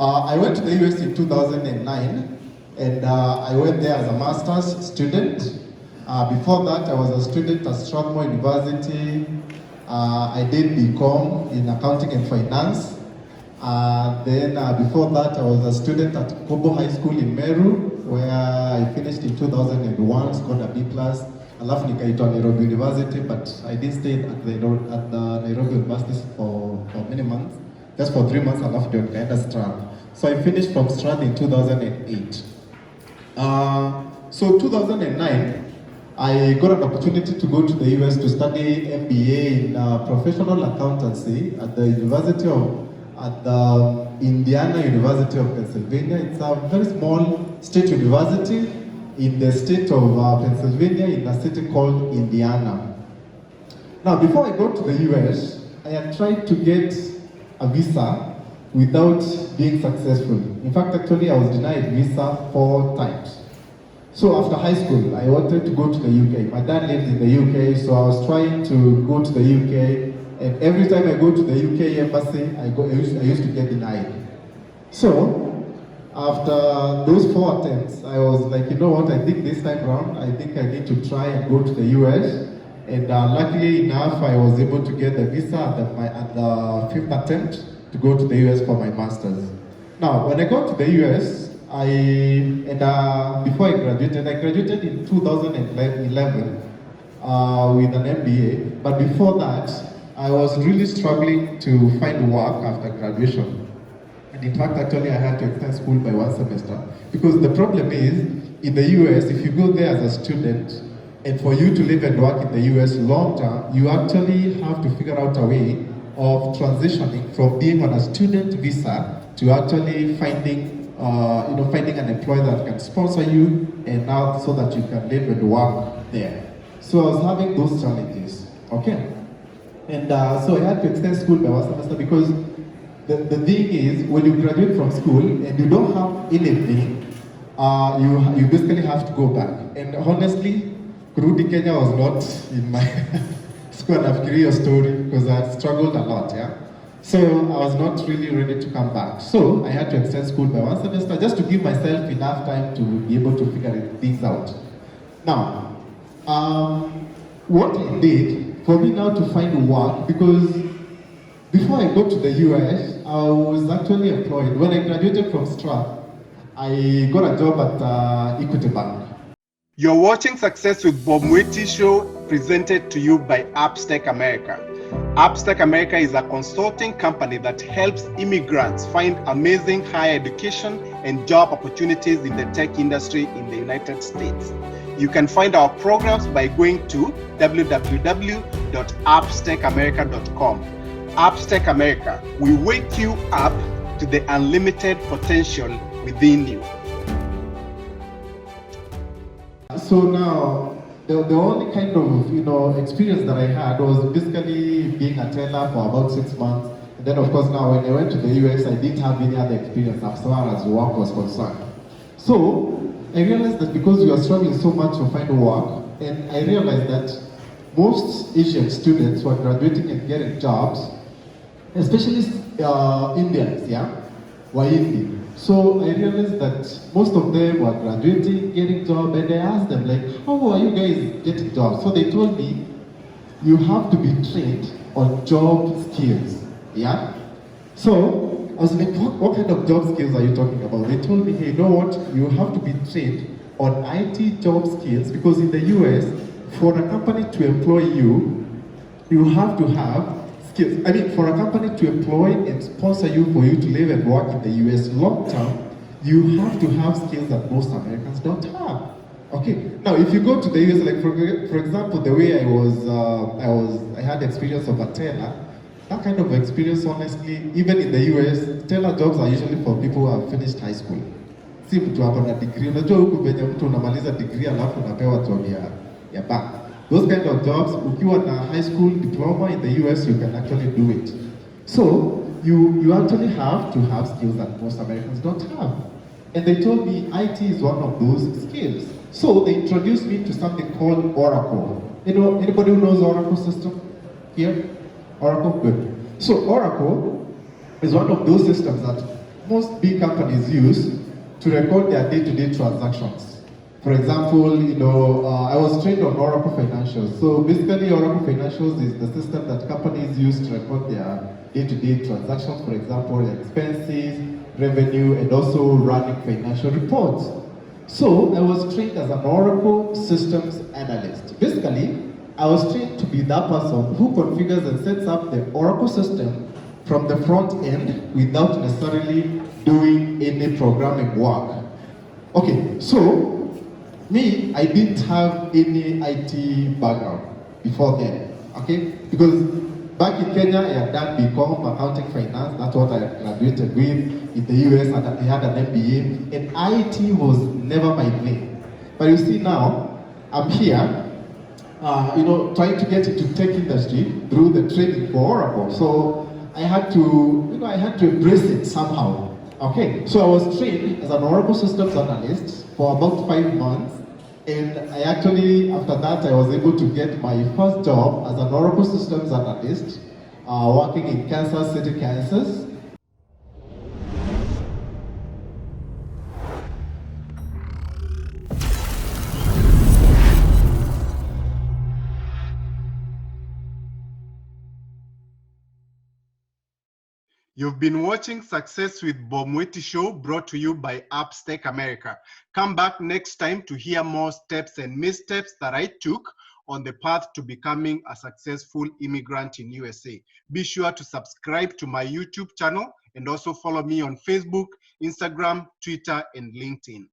I went to the US in 2009, and I went there as a master's student. Before that, I was a student at Strathmore University. I did BCom in accounting and finance. Then before that, I was a student at Kobo High School in Meru, where I finished in 2001, scored a B+. Alafu nikaitwa Nairobi University, but I didn't stay at the Nairobi University for many months, just for 3 months, alafu ndio nikaenda Strath. So I finished from Strath in 2008. So 2009, I got an opportunity to go to the US to study MBA in professional accountancy at the Indiana University of Pennsylvania. It's a very small state university in the state of Pennsylvania, in a city called Indiana. Now, before I got to the US, I had tried to get a visa without being successful. In fact, actually, I was denied visa 4 times. So after high school, I wanted to go to the UK. My dad lived in the UK, so I was trying to go to the UK. And every time I go to the UK embassy, I used to get denied. So after those 4 attempts, I was like, you know what, I think this time around, I think I need to try and go to the US. And luckily enough, I was able to get the visa at the 5th attempt to go to the US for my master's. Now, when I got to the US, before I graduated in 2011 with an MBA. But before that, I was really struggling to find work after graduation. And in fact, actually, I had to extend school by 1 semester. Because the problem is, in the US, if you go there as a student, and for you to live and work in the US long term, you actually have to figure out a way of transitioning from being on a student visa to actually finding an employer that can sponsor you, and now so that you can live and work there. So I was having those challenges, okay? And so I had to extend school by 1 semester because the thing is, when you graduate from school and you don't have anything, you basically have to go back. And honestly, kurudi Kenya was not in my school and career story because I had struggled a lot, yeah? So I was not really ready to come back. So I had to extend school by 1 semester just to give myself enough time to be able to figure things out. Now, what I did for me now to find work, because before I got to the US, I was actually employed. When I graduated from Strath, I got a job at Equity Bank. You're watching Success with Bob Mwiti Show, presented to you by Appstech America. Appstech America is a consulting company that helps immigrants find amazing higher education and job opportunities in the tech industry in the United States. You can find our programs by going to www.appstechamerica.com. Appstech America, we wake you up to the unlimited potential within you. So now, the only kind of experience that I had was basically being a teller for about 6 months. And then of course now when I went to the US, I didn't have any other experience as far as work was concerned. So I realized that because we are struggling so much to find work, and I realized that most Asian students who are graduating and getting jobs, especially Indians, were Indian. So I realized that most of them were graduating, getting jobs, and I asked them, like, how are you guys getting jobs? So they told me, you have to be trained on job skills, So I was like, what kind of job skills are you talking about? They told me, hey, you know what, you have to be trained on IT job skills, because in the US, for a company to employ you, you have to have skills. I mean, for a company to employ and sponsor you for you to live and work in the US long term, you have to have skills that most Americans don't have. Okay, now if you go to the US, like for example, the way I had experience of a teller, that kind of experience, honestly, even in the US, teller jobs are usually for people who have finished high school. Si mtu ako na degree, unajua huku venye mtu unamaliza degree alafu unapewa job ya bank. Those kind of jobs, ukiwa na high school diploma in the US, you can actually do it. So, you actually have to have skills that most Americans don't have. And they told me IT is one of those skills. So they introduced me to something called Oracle. Anybody who knows Oracle system here? Oracle, good. So Oracle is one of those systems that most big companies use to record their day-to-day transactions. For example, I was trained on Oracle Financials. So basically, Oracle Financials is the system that companies use to record their day-to-day transactions, for example, expenses, revenue, and also running financial reports. So I was trained as an Oracle Systems Analyst. Basically, I was trained to be that person who configures and sets up the Oracle system from the front end without necessarily doing any programming work. Okay, so me, I didn't have any IT background before then, okay? Because back in Kenya, I had done BCom, accounting finance, that's what I graduated with. In the US, I had an MBA, and IT was never my thing. But you see now, I'm here, trying to get into tech industry through the training for Oracle. So I had to embrace it somehow. Okay, so I was trained as an Oracle Systems Analyst for about 5 months, and I actually, after that, I was able to get my first job as an Oracle Systems Analyst, working in Kansas City, Kansas. You've been watching Success with Bob Mwiti Show, brought to you by Upstack America. Come back next time to hear more steps and missteps that I took on the path to becoming a successful immigrant in USA. Be sure to subscribe to my YouTube channel and also follow me on Facebook, Instagram, Twitter, and LinkedIn.